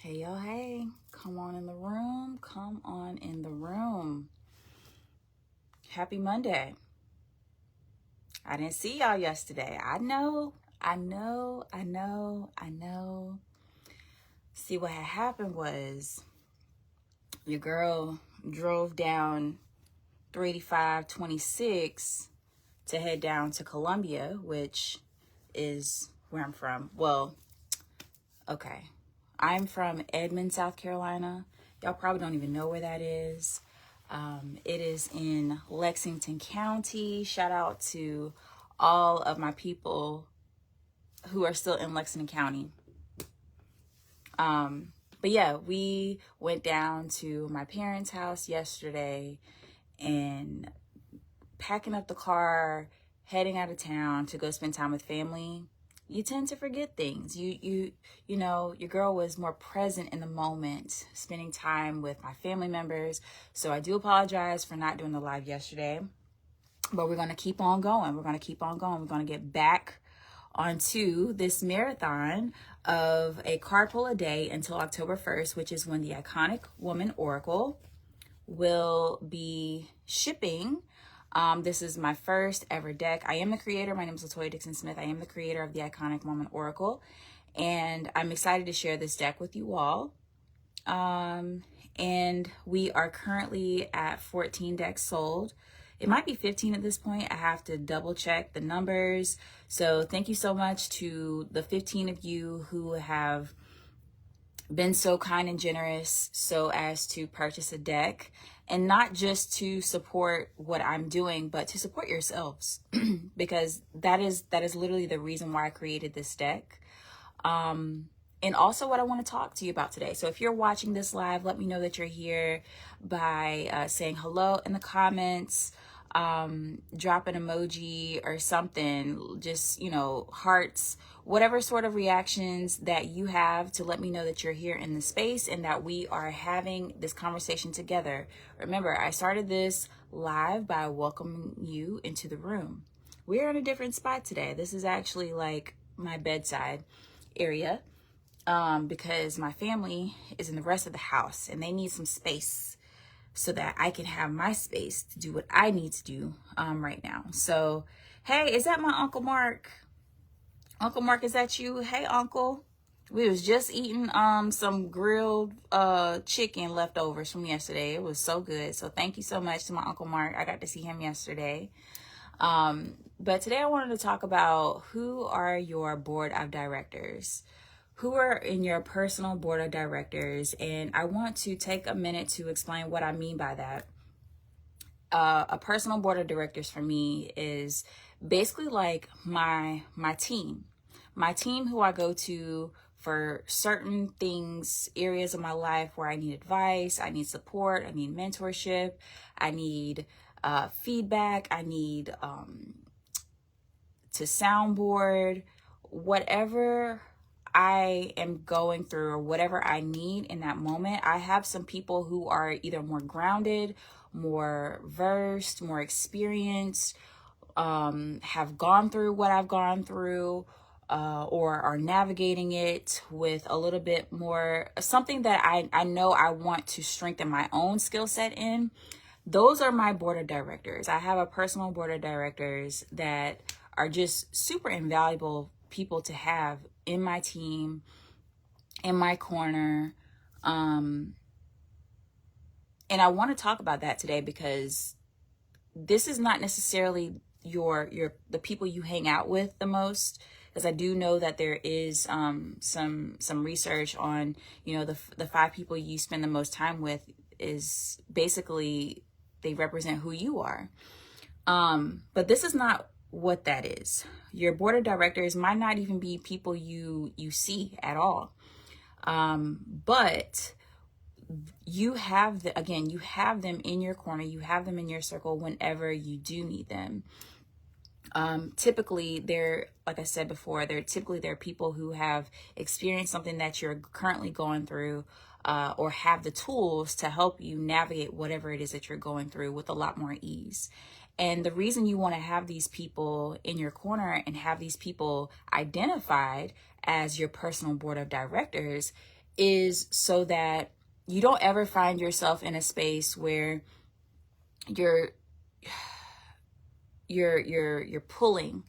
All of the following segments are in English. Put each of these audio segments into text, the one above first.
Hey, y'all, hey, come on in the room. Come on in the room. Happy Monday. I didn't see y'all yesterday. I know. See, what had happened was your girl drove down 385-26 to head down to Columbia, which is where I'm from. Well, okay. I'm from Edmond, South Carolina. Y'all probably don't even know where that is. It is in Lexington County. Shout out to all of my people who are still in Lexington County. But yeah, we went down to my parents' house yesterday and packing up the car, heading out of town to go spend time with family. You tend to forget things. You know, your girl was more present in the moment, spending time with my family members. So I do apologize for not doing the live yesterday, but we're going to keep on going. We're going to get back onto this marathon of a card pull a day until October 1st, which is when the Iconic Woman Oracle will be shipping. This is my first ever deck. I am the creator. My name is Latoya Dixon Smith. I am the creator of the Iconic Woman Oracle, and I'm excited to share this deck with you all. And we are currently at 14 decks sold. It might be 15 at this point. I have to double check the numbers. So thank you so much to the 15 of you who have been so kind and generous so as to purchase a deck, and not just to support what I'm doing, but to support yourselves because that is literally the reason why I created this deck. And also what I want to talk to you about today. So if you're watching this live, let me know that you're here by saying hello in the comments, drop an emoji or something, just, you know, hearts, whatever sort of reactions that you have to let me know that you're here in the space and that we are having this conversation together. Remember, I started this live by welcoming you into the room. We're in a different spot today. This is actually like my bedside area, because my family is in the rest of the house and they need some space so that I can have my space to do what I need to do right now. So, hey, is that my Uncle Mark? Uncle Mark, is that you? Hey, Uncle. We was just eating some grilled chicken leftovers from yesterday. It was so good. So thank you so much to my Uncle Mark. I got to see him yesterday. But today I wanted to talk about who are your board of directors. Who are in your personal board of directors? And I want to take a minute to explain what I mean by that. A personal board of directors for me is basically like my team who I go to for certain things, areas of my life where I need advice, I need support, I need mentorship, I need feedback, I need to soundboard, whatever I am going through or whatever I need in that moment. I have some people who are either more grounded, more versed, more experienced, have gone through what I've gone through, or are navigating it with a little bit more, something that I know I want to strengthen my own skill set in. Those are my board of directors. I have a personal board of directors that are just super invaluable people to have in my team, in my corner. And I want to talk about that today because this is not necessarily the people you hang out with the most, because I do know that there is some research on, you know, the 5 people you spend the most time with is basically they represent who you are. But this is not what that is. Your board of directors might not even be people you see at all. But you have you have them in your corner, you have them in your circle whenever you do need them. Typically they're, like I said before, they're people who have experienced something that you're currently going through, or have the tools to help you navigate whatever it is that you're going through with a lot more ease. And the reason you want to have these people in your corner and have these people identified as your personal board of directors is so that you don't ever find yourself in a space where you're pulling.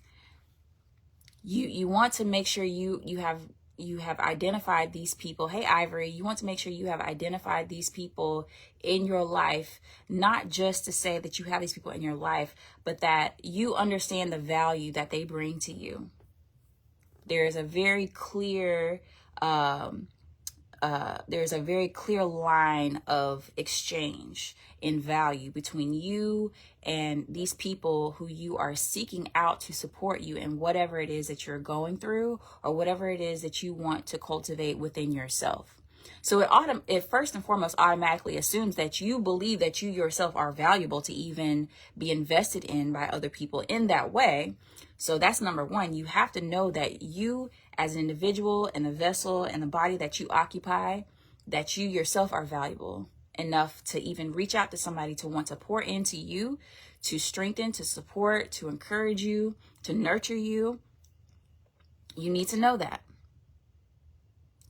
You want to make sure you have identified these people. Hey, Ivory, you want to make sure you have identified these people in your life, not just to say that you have these people in your life, but that you understand the value that they bring to you. There is a very clear there's a very clear line of exchange in value between you and these people who you are seeking out to support you in whatever it is that you're going through or whatever it is that you want to cultivate within yourself. So it first and foremost automatically assumes that you believe that you yourself are valuable to even be invested in by other people in that way. So that's number one. You have to know that you as an individual and the vessel and the body that you occupy, that you yourself are valuable enough to even reach out to somebody to want to pour into you, to strengthen, to support, to encourage you, to nurture you. You need to know that.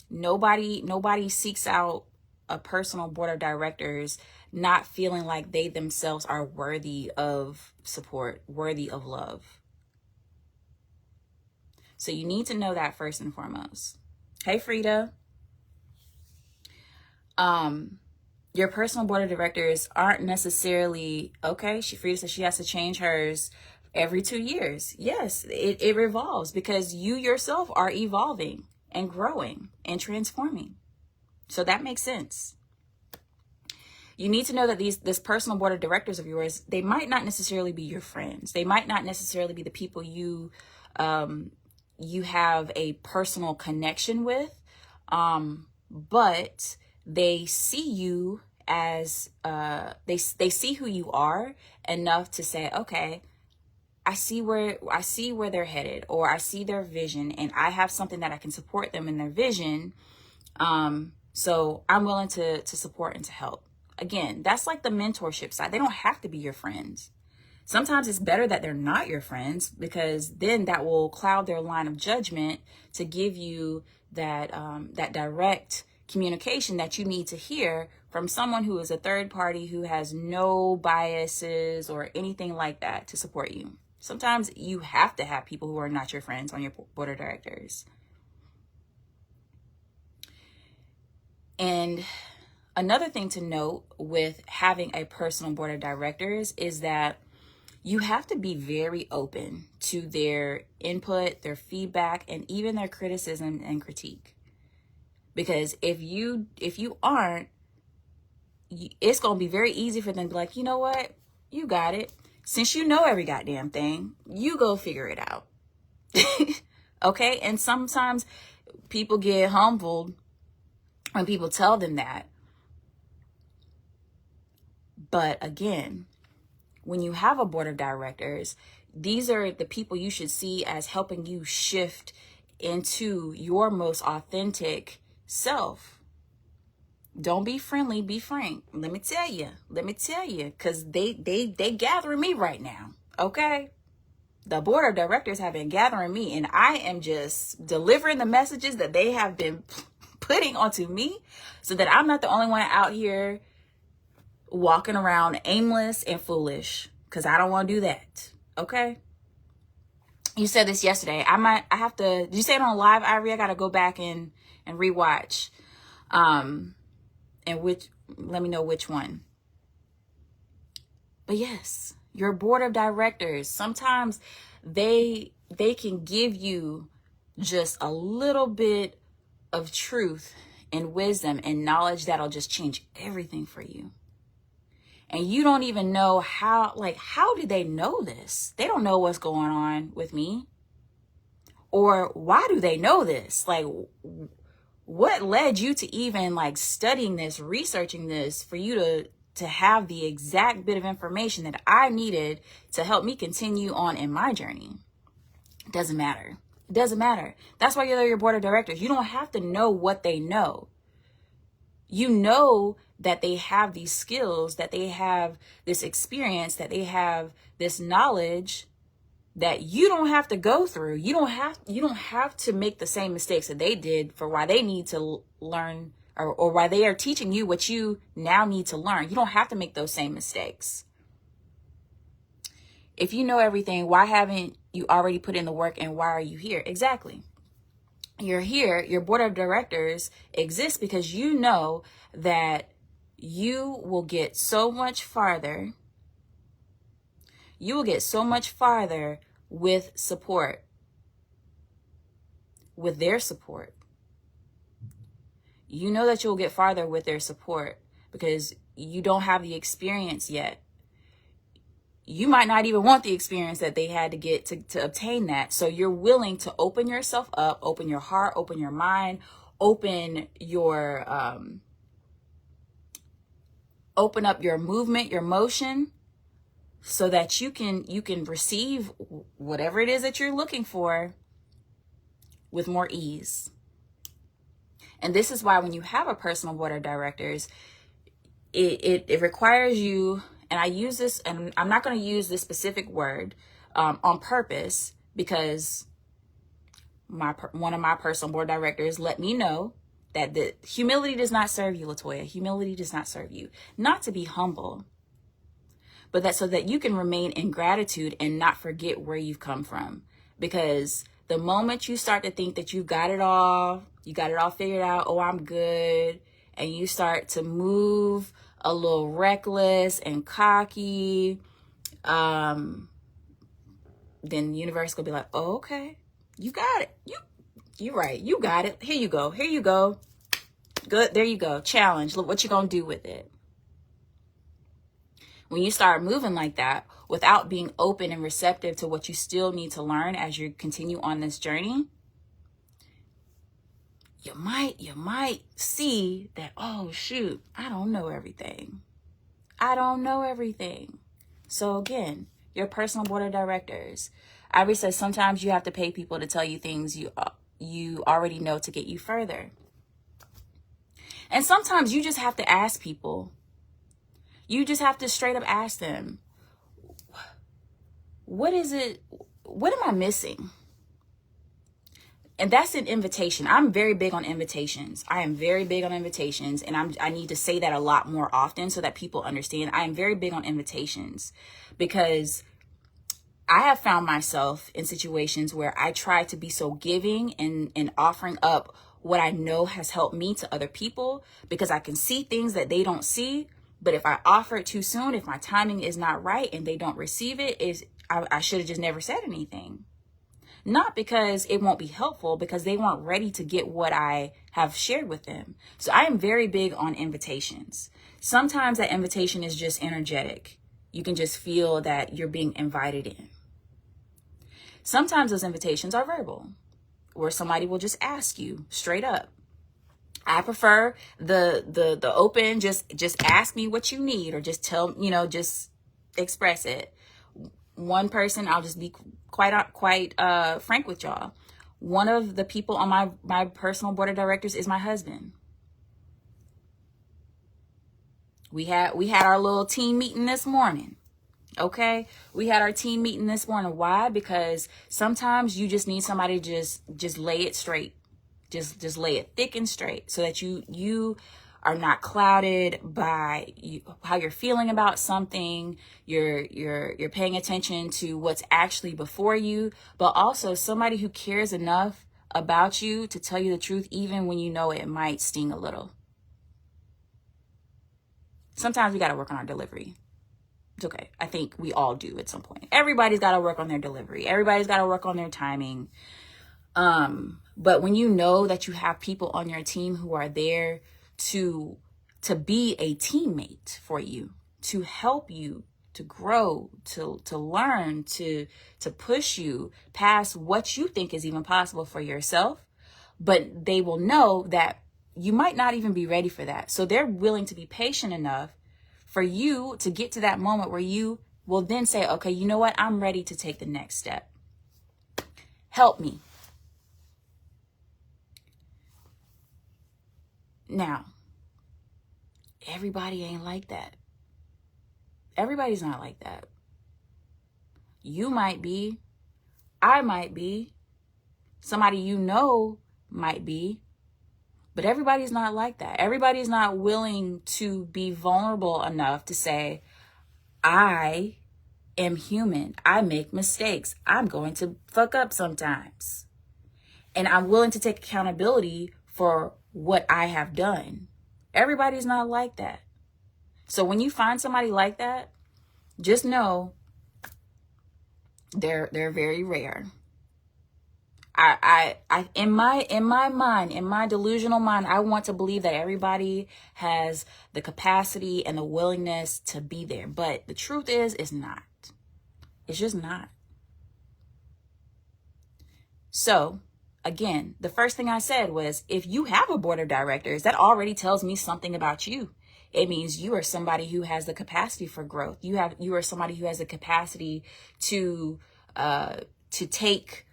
Nobody seeks out a personal board of directors not feeling like they themselves are worthy of support, worthy of love. So you need to know that first and foremost. Hey, Frida. Your personal board of directors aren't necessarily, okay, Frida says she has to change hers every 2 years. Yes, it revolves because you yourself are evolving and growing and transforming. So that makes sense. You need to know that this personal board of directors of yours, they might not necessarily be your friends. They might not necessarily be the people you have a personal connection with, but they see you as they see who you are enough to say, okay, I see where they're headed, or I see their vision, and I have something that I can support them in their vision. So I'm willing to support and to help. Again, that's like the mentorship side. They don't have to be your friends. Sometimes it's better that they're not your friends, because then that will cloud their line of judgment to give you that direct communication that you need to hear from someone who is a third party who has no biases or anything like that to support you. Sometimes you have to have people who are not your friends on your board of directors. And another thing to note with having a personal board of directors is that you have to be very open to their input, their feedback, and even their criticism and critique. Because if you aren't, it's going to be very easy for them to be like, you know what? You got it. Since you know every goddamn thing, you go figure it out. Okay? And sometimes people get humbled when people tell them that. But again, when you have a board of directors, these are the people you should see as helping you shift into your most authentic self. Don't be friendly, be frank. Let me tell you, because they gathering me right now, okay? The board of directors have been gathering me, and I am just delivering the messages that they have been putting onto me so that I'm not the only one out here walking around aimless and foolish, because I don't want to do that, okay? You said this yesterday. I have to, did you say it on live, Ivory? I got to go back and rewatch. And let me know which one. But yes, your board of directors, sometimes they can give you just a little bit of truth and wisdom and knowledge that'll just change everything for you. And you don't even know how do they know this? They don't know what's going on with me. Or why do they know this? Like, what led you to even studying this, researching this, for you to have the exact bit of information that I needed to help me continue on in my journey? It doesn't matter. It doesn't matter. That's why you're your board of directors. You don't have to know what they know. You know that they have these skills, that they have this experience, that they have this knowledge that you don't have to go through. You don't have to make the same mistakes that they did for why they need to learn, or why they are teaching you what you now need to learn. You don't have to make those same mistakes. If you know everything, why haven't you already put in the work, and why are you here? Exactly. You're here, your board of directors exists because you know that you will get so much farther. You will get so much farther with support, with their support. You know that you'll get farther with their support because you don't have the experience yet. You might not even want the experience that they had to get to obtain that. So you're willing to open yourself up, open your heart, open your mind, open up your movement, your motion, so that you can receive whatever it is that you're looking for with more ease. And this is why when you have a personal board of directors, it requires you, and I use this, and I'm not going to use this specific word on purpose, because one of my personal board directors let me know that the humility does not serve you, Latoya. Humility does not serve you. Not to be humble, but that so that you can remain in gratitude and not forget where you've come from. Because the moment you start to think that you got it all figured out, oh, I'm good, and you start to move a little reckless and cocky, then the universe will be like, oh, okay, you got it. You're right. You got it. Here you go. Good. There you go. Challenge. Look what you're going to do with it. When you start moving like that without being open and receptive to what you still need to learn as you continue on this journey, you might see that, oh, shoot, I don't know everything. So again, your personal board of directors. Ivy says sometimes you have to pay people to tell you things you already know to get you further. And sometimes you just have to ask people. You just have to straight up ask them, what is it? What am I missing? And that's an invitation. I'm very big on invitations. I am very big on invitations. And I need to say that a lot more often so that people understand. I am very big on invitations because I have found myself in situations where I try to be so giving and offering up what I know has helped me to other people because I can see things that they don't see. But if I offer it too soon, if my timing is not right and they don't receive it, I should have just never said anything. Not because it won't be helpful, because they weren't ready to get what I have shared with them. So I am very big on invitations. Sometimes that invitation is just energetic. You can just feel that you're being invited in. Sometimes those invitations are verbal, where somebody will just ask you straight up. I prefer the open, just ask me what you need, or just just express it. One person, I'll just be quite frank with y'all. One of the people on my personal board of directors is my husband. We had our little team meeting this morning. Okay, we had our team meeting this morning. Why? Because sometimes you just need somebody to just lay it straight, just lay it thick and straight, so that you are not clouded by how you're feeling about something. You're paying attention to what's actually before you, but also somebody who cares enough about you to tell you the truth, even when you know it might sting a little. Sometimes we got to work on our delivery. It's okay. I think we all do at some point. Everybody's got to work on their delivery. Everybody's got to work on their timing. But when you know that you have people on your team who are there to be a teammate for you, to help you, to grow, to learn, to push you past what you think is even possible for yourself, but they will know that you might not even be ready for that. So they're willing to be patient enough for you to get to that moment where you will then say, okay, you know what? I'm ready to take the next step. Help me. Now, everybody ain't like that. Everybody's not like that. You might be, I might be. Somebody you know might be. But everybody's not like that. Everybody's not willing to be vulnerable enough to say, I am human. I make mistakes. I'm going to fuck up sometimes. And I'm willing to take accountability for what I have done. Everybody's not like that. So when you find somebody like that, just know they're very rare. I in my mind, in my delusional mind, I want to believe that everybody has the capacity and the willingness to be there. But the truth is, it's not. It's just not. So again, the first thing I said was, if you have a board of directors, that already tells me something about you. It means you are somebody who has the capacity for growth. You are somebody who has the capacity to take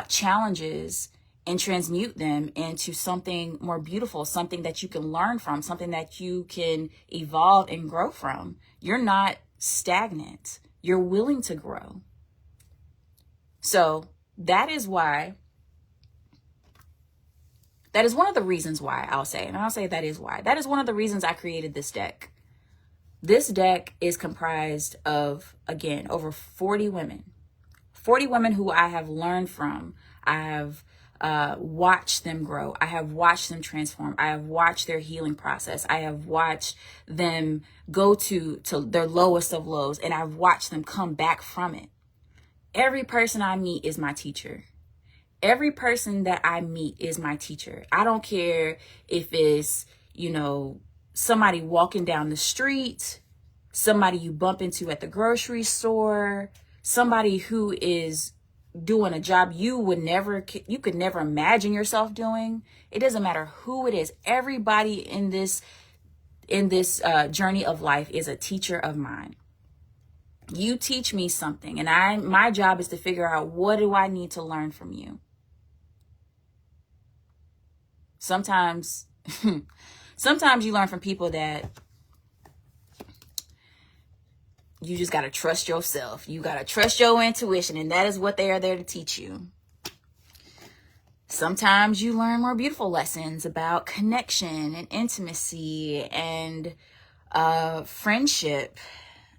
challenges and transmute them into something more beautiful, something that you can learn from, something that you can evolve and grow from. You're not stagnant. You're willing to grow. So that is one of the reasons why, I'll say that is why. That is one of the reasons I created this deck. This deck is comprised of, again, over 40 women. 40 women who I have learned from. I have watched them grow. I have watched them transform. I have watched their healing process. I have watched them go to their lowest of lows, and I've watched them come back from it. Every person I meet is my teacher. Every person that I meet is my teacher. I don't care if it's, somebody walking down the street, somebody you bump into at the grocery store, somebody who is doing a job you could never imagine yourself doing. It doesn't matter who it is. Everybody in this journey of life is a teacher of mine. You teach me something, and my job is to figure out, what do I need to learn from you? Sometimes you learn from people that you just got to trust yourself. You got to trust your intuition, and that is what they are there to teach you. Sometimes you learn more beautiful lessons about connection and intimacy and friendship.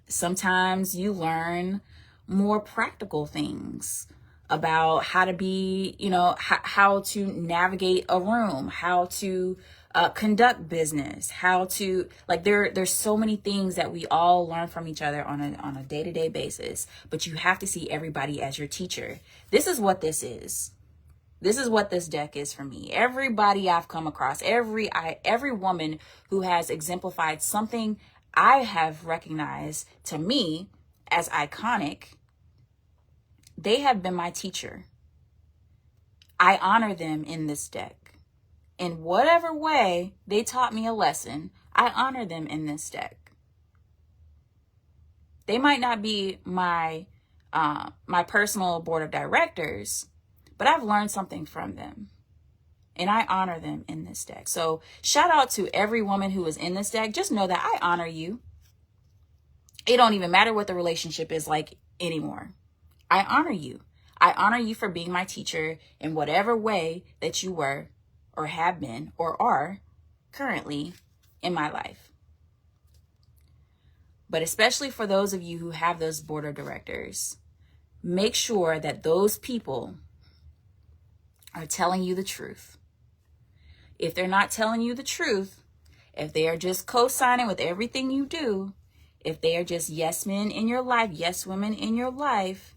Sometimes you learn more practical things about how to be, how to navigate a room, how to conduct business, how to, there's so many things that we all learn from each other on a day-to-day basis, but you have to see everybody as your teacher. This is what this is. This is what this deck is for me. Everybody I've come across, every woman who has exemplified something I have recognized to me as iconic, they have been my teacher. I honor them in this deck. In whatever way they taught me a lesson, I honor them in this deck. They might not be my personal board of directors, but I've learned something from them. And I honor them in this deck. So shout out to every woman who is in this deck. Just know that I honor you. It don't even matter what the relationship is like anymore. I honor you. I honor you for being my teacher in whatever way that you were or have been or are currently in my life. But especially for those of you who have those board of directors, make sure that those people are telling you the truth. If they're not telling you the truth, if they are just co-signing with everything you do, if they are just yes men in your life, yes women in your life,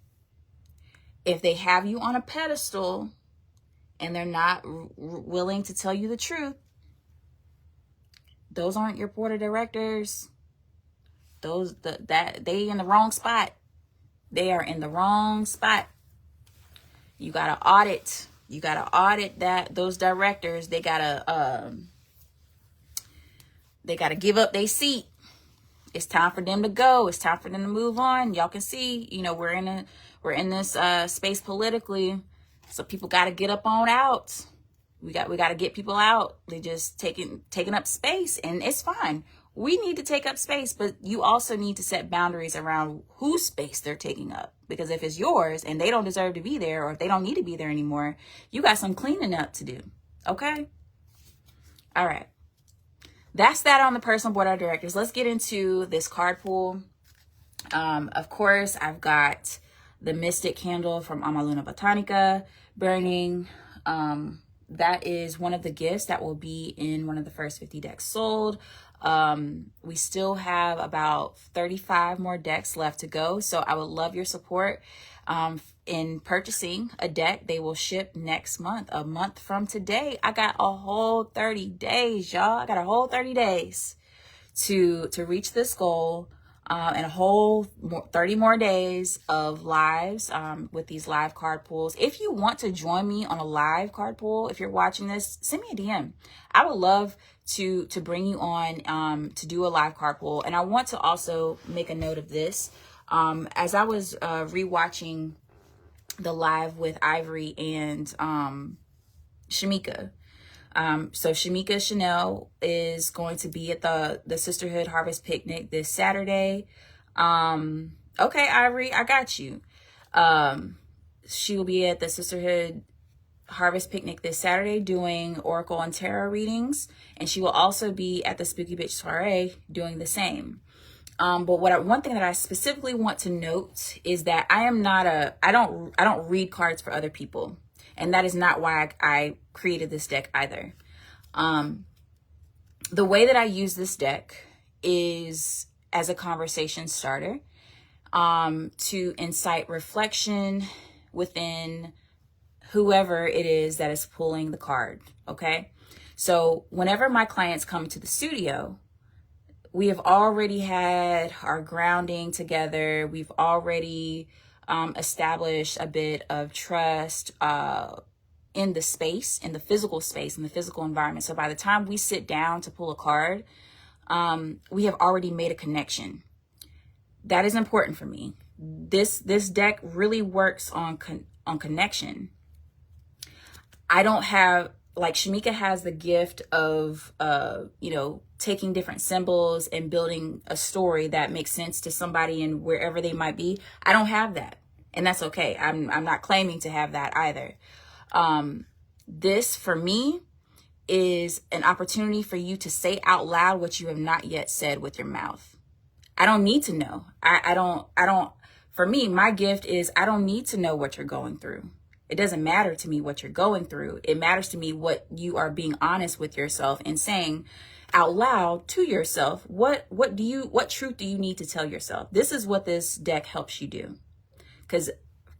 if they have you on a pedestal and they're not willing to tell you the truth, those aren't your board of directors. They in the wrong spot. They are in the wrong spot. You gotta audit. You gotta audit those directors. They gotta give up their seat. It's time for them to go. It's time for them to move on. Y'all can see, we're in this space politically, so people got to get up on out. We got to get people out. They just taking up space, and it's fine. We need to take up space, but you also need to set boundaries around whose space they're taking up. because if it's yours and they don't deserve to be there, or if they don't need to be there anymore, you got some cleaning up to do. Okay. All right. That's that on the personal board of directors. Let's get into this card pool. Of course, I've got the Mystic candle from Ama Luna Botanica burning. That is one of the gifts that will be in one of the first 50 decks sold. We still have about 35 more decks left to go. So I would love your support in purchasing a deck. They will ship next month, a month from today. I got a whole 30 days, y'all. I got a whole 30 days to reach this goal. And a whole 30 more days of lives with these live card pools. If you want to join me on a live card pool, if you're watching this, send me a DM. I would love to bring you on to do a live card pool. And I want to also make a note of this. As I was rewatching the live with Ivory and Shamika. So Shamika Chanel is going to be at the Sisterhood Harvest Picnic this Saturday. Okay, Ivory, I got you. She will be at the Sisterhood Harvest Picnic this Saturday doing Oracle and Tarot readings. And she will also be at the Spooky Bitch Soiree doing the same. But one thing that I specifically want to note is that I don't read cards for other people. And that is not why I created this deck either. The way that I use this deck is as a conversation starter, to incite reflection within whoever it is that is pulling the card. Okay. So whenever my clients come to the studio, we have already had our grounding together. We've already established a bit of trust in the space, in the physical space, in the physical environment. So by the time we sit down to pull a card, we have already made a connection. That is important for me. This deck really works on connection. I don't have, like Shamika has the gift of, taking different symbols and building a story that makes sense to somebody and wherever they might be. I don't have that. And that's okay. I'm not claiming to have that either. This for me is an opportunity for you to say out loud what you have not yet said with your mouth. I don't need to know. I don't, for me, my gift is I don't need to know what you're going through. It doesn't matter to me what you're going through. It matters to me what you are being honest with yourself and saying out loud to yourself. What truth do you need to tell yourself? This is what this deck helps you do. Because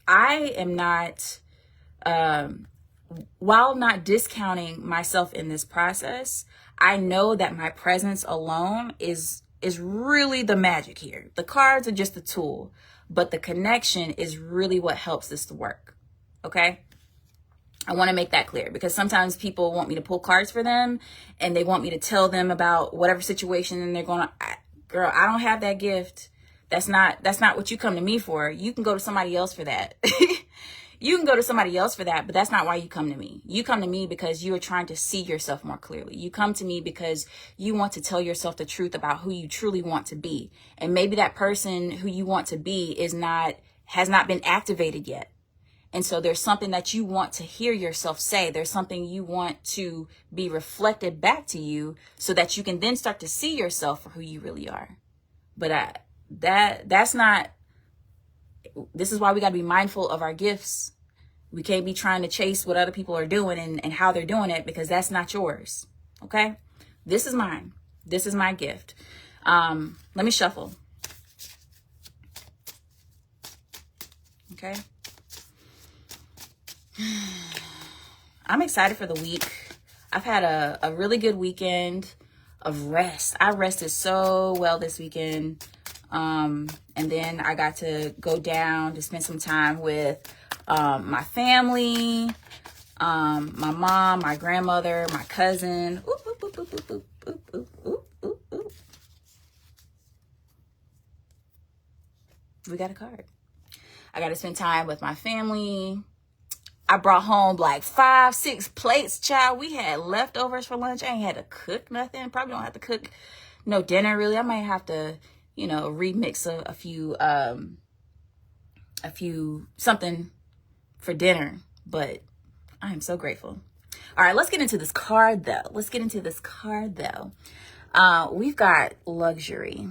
I am not, while not discounting myself in this process, I know that my presence alone is really the magic here. The cards are just a tool, but the connection is really what helps this to work. Okay? I want to make that clear because sometimes people want me to pull cards for them and they want me to tell them about whatever situation and they're going to, girl, I don't have that gift. That's not what you come to me for. You can go to somebody else for that. You can go to somebody else for that, but that's not why you come to me. You come to me because you are trying to see yourself more clearly. You come to me because you want to tell yourself the truth about who you truly want to be. And maybe that person who you want to be has not been activated yet. And so there's something that you want to hear yourself say. There's something you want to be reflected back to you so that you can then start to see yourself for who you really are. But that's not, this is why we got to be mindful of our gifts. We can't be trying to chase what other people are doing and how they're doing it because that's not yours. Okay? This is mine. This is my gift. Let me shuffle. Okay? I'm excited for the week. I've had a really good weekend of rest. I rested so well this weekend. And then I got to go down to spend some time with my family, my mom, my grandmother, my cousin. Oop, oop, oop, oop, oop, oop, oop, oop, oop, oop. We got a card. I got to spend time with my family. I brought home like 5-6 plates, child. We had leftovers for lunch. I ain't had to cook nothing. Probably don't have to cook no dinner, really. I might have to, remix a few something for dinner, but I am so grateful. All right, let's get into this card though. We've got luxury.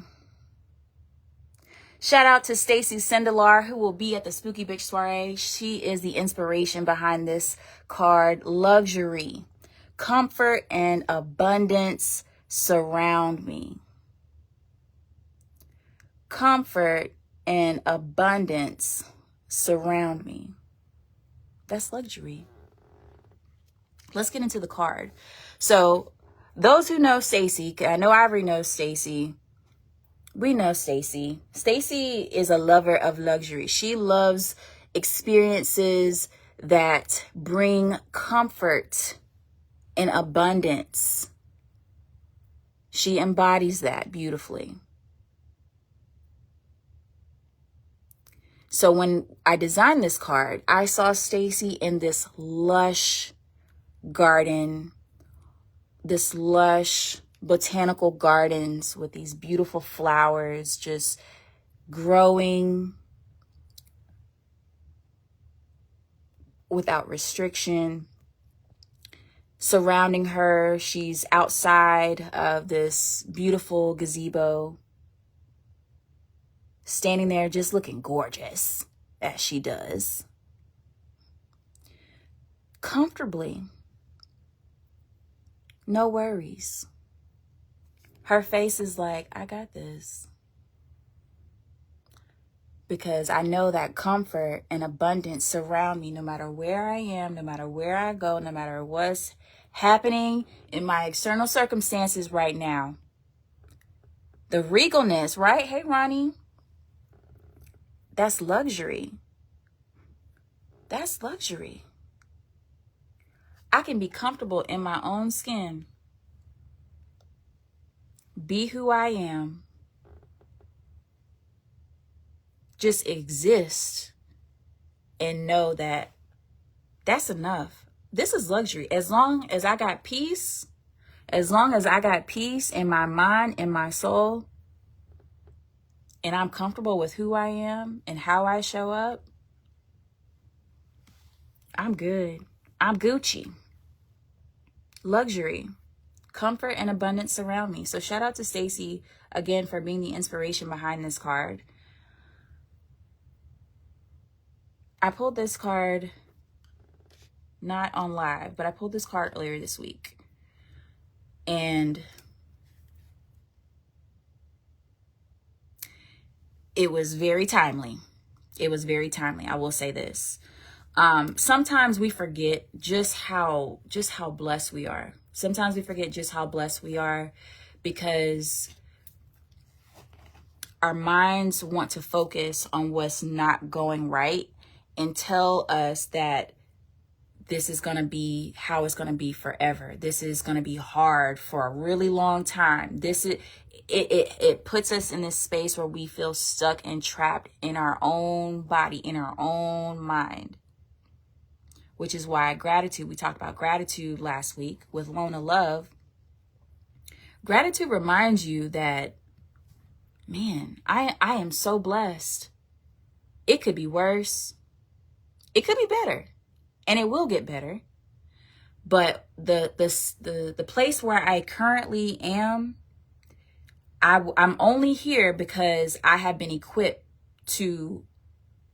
Shout out to Stacy Sendelar, who will be at the Spooky Bitch Soiree. She is the inspiration behind this card. Luxury, comfort, and abundance surround me. Comfort and abundance surround me. That's luxury. Let's get into the card. So those who know Stacy, I know Ivory knows Stacy. We know Stacy. Stacy is a lover of luxury. She loves experiences that bring comfort and abundance. She embodies that beautifully. So when I designed this card, I saw Stacy in this lush garden, this lush botanical gardens with these beautiful flowers just growing without restriction. Surrounding her, she's outside of this beautiful gazebo, standing there just looking gorgeous as she does. Comfortably. No worries. Her face is like, I got this. Because I know that comfort and abundance surround me no matter where I am, no matter where I go, no matter what's happening in my external circumstances right now. The regalness, right? Hey, Ronnie. That's luxury. That's luxury. I can be comfortable in my own skin. Be who I am. Just exist and know that that's enough. This is luxury. As long as I got peace, in my mind, in my soul, and I'm comfortable with who I am and how I show up, I'm good. I'm Gucci. Luxury, comfort, and abundance surround me. So shout out to Stacy again for being the inspiration behind this card. I pulled this card not on live, but I pulled this card earlier this week. And it was very timely. I will say this. Sometimes we forget just how blessed we are. Sometimes we forget just how blessed we are because our minds want to focus on what's not going right and tell us that this is going to be how it's going to be forever. This is going to be hard for a really long time. It puts us in this space where we feel stuck and trapped in our own body, in our own mind. Which is why gratitude, we talked about gratitude last week with Lona Love. Gratitude reminds you that, man, I am so blessed. It could be worse. It could be better. And it will get better. But the place where I currently am, I'm only here because I have been equipped to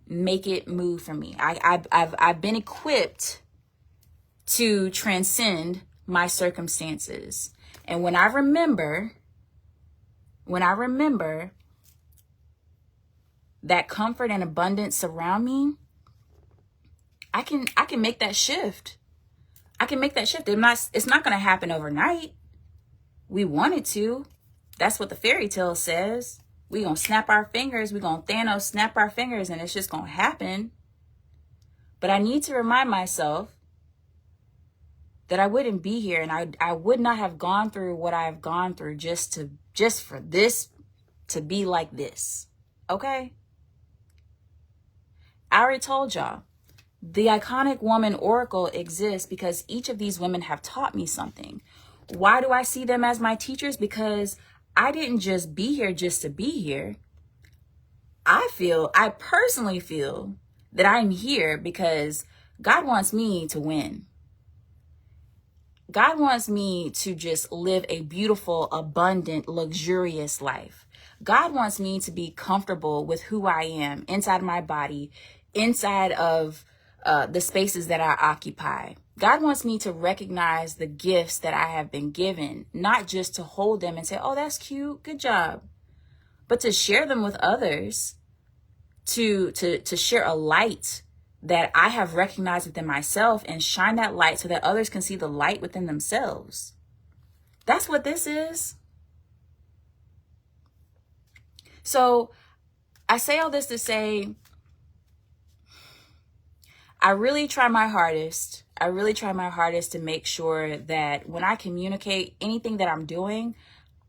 make it move for me. I've been equipped to transcend my circumstances. And when I remember that comfort and abundance surround me, I can make that shift. It's not going to happen overnight. We want it to. That's what the fairy tale says. We gonna snap our fingers. We gonna Thanos snap our fingers and it's just gonna happen. But I need to remind myself that I wouldn't be here and I would not have gone through what I've gone through just for this to be like this. Okay? I already told y'all. The Iconic Woman Oracle exists because each of these women have taught me something. Why do I see them as my teachers? Because I didn't just be here just to be here. I personally feel that I'm here because God wants me to win. God wants me to just live a beautiful, abundant, luxurious life. God wants me to be comfortable with who I am inside my body, inside of the spaces that I occupy. God wants me to recognize the gifts that I have been given, not just to hold them and say, oh, that's cute, good job, but to share them with others, to share a light that I have recognized within myself and shine that light so that others can see the light within themselves. That's what this is. So I say all this to say, I really try my hardest. I really try my hardest to make sure that when I communicate anything that I'm doing,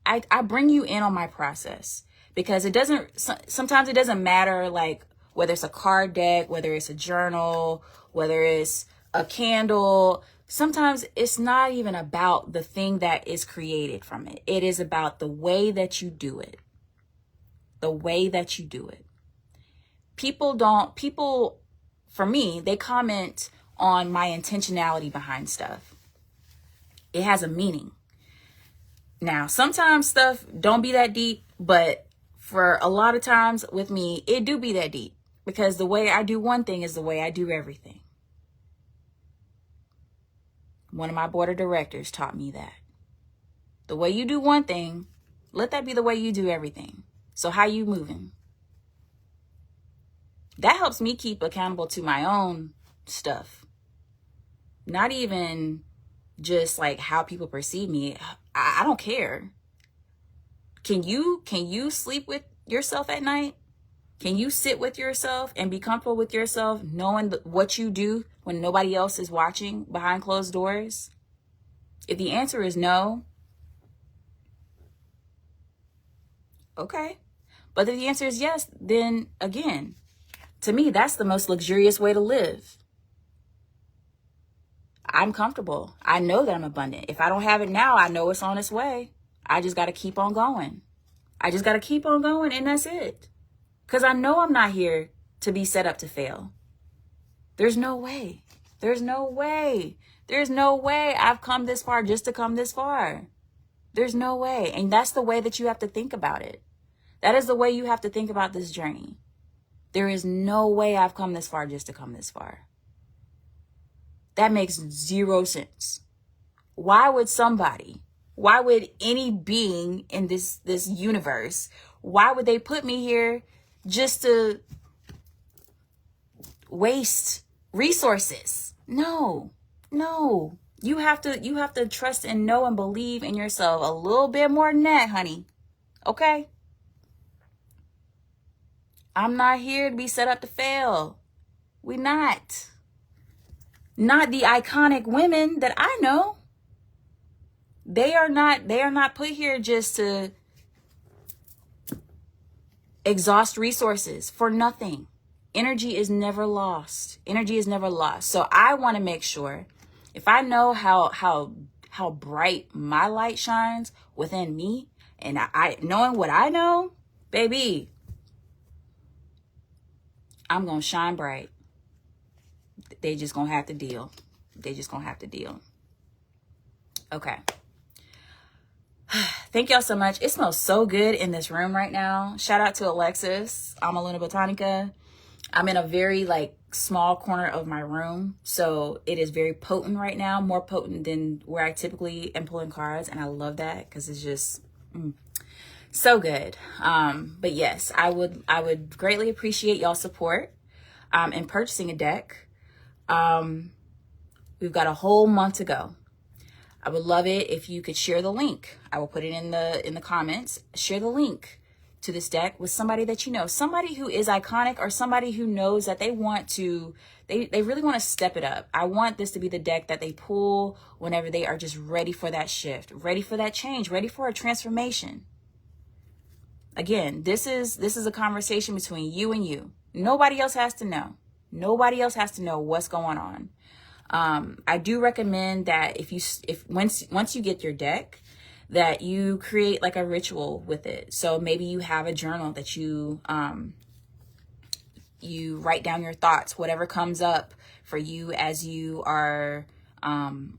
I bring you in on my process, because sometimes it doesn't matter, like whether it's a card deck, whether it's a journal, whether it's a candle. Sometimes it's not even about the thing that is created from it. It is about the way that you do it. The way that you do it. People, for me, they comment on my intentionality behind stuff. It has a meaning. Now, sometimes stuff don't be that deep, but for a lot of times with me, it do be that deep, because the way I do one thing is the way I do everything. One of my board of directors taught me that. The way you do one thing, let that be the way you do everything. So how you moving? That helps me keep accountable to my own stuff. Not even just like how people perceive me. I don't care. Can you sleep with yourself at night? Can you sit with yourself and be comfortable with yourself, knowing what you do when nobody else is watching behind closed doors? If the answer is no, okay. But if the answer is yes, then again, to me, that's the most luxurious way to live. I'm comfortable. I know that I'm abundant. If I don't have it now, I know it's on its way. I just got to keep on going. I just got to keep on going, and that's it. Because I know I'm not here to be set up to fail. There's no way. There's no way. There's no way I've come this far just to come this far. There's no way. And that's the way that you have to think about it. That is the way you have to think about this journey. There is no way I've come this far just to come this far. That makes zero sense. Why would any being in this universe, why would they put me here just to waste resources? No. You have to trust and know and believe in yourself a little bit more than that, honey. Okay? I'm not here to be set up to fail. We not. Not the iconic women that I know. They are not put here just to exhaust resources for nothing. Energy is never lost. Energy is never lost. So I want to make sure, if I know how bright my light shines within me, and I knowing what I know, baby, I'm going to shine bright. They just going to have to deal. Okay. Thank y'all so much. It smells so good in this room right now. Shout out to Alexis, Ama Luna Botanica. I'm in a very small corner of my room, so it is very potent right now, more potent than where I typically am pulling cards, and I love that because it's just so good. But yes, I would greatly appreciate y'all's support in purchasing a deck. We've got a whole month to go. I would love it if you could share the link. I will put it in the comments. Share the link to this deck with somebody that you know, somebody who is iconic, or somebody who knows that they really want to step it up. I want this to be the deck that they pull whenever they are just ready for that shift, ready for that change, ready for a transformation. Again, this is a conversation between you and you. Nobody else has to know. Nobody else has to know what's going on. I do recommend that once you get your deck, that you create a ritual with it. So maybe you have a journal that you You write down your thoughts, whatever comes up for you as you are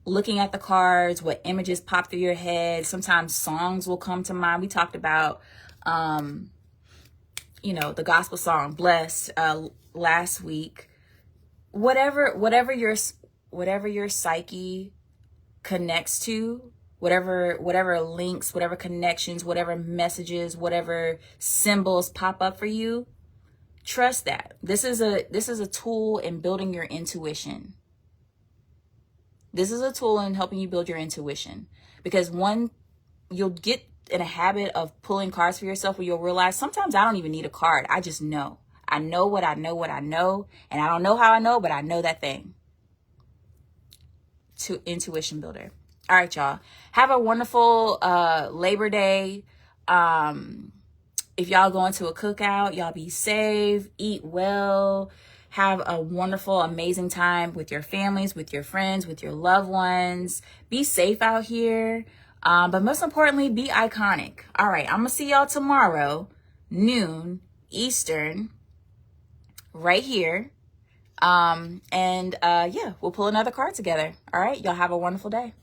looking at the cards, what images pop through your head. Sometimes songs will come to mind. We talked about, you know, the gospel song, Blessed, last week. Whatever your psyche connects to, whatever links, whatever connections, whatever messages, whatever symbols pop up for you, trust that. This is a tool in building your intuition. This is a tool in helping you build your intuition, because you'll get in a habit of pulling cards for yourself where you'll realize sometimes I don't even need a card. I just know. I know what I know, and I don't know how I know, but I know that thing. To intuition builder. All right, y'all. Have a wonderful Labor Day. If y'all going to a cookout, y'all be safe, eat well, have a wonderful, amazing time with your families, with your friends, with your loved ones. Be safe out here. But most importantly, be iconic. All right, I'm going to see y'all tomorrow, noon Eastern, right here. Yeah, we'll pull another card together. All right, y'all have a wonderful day.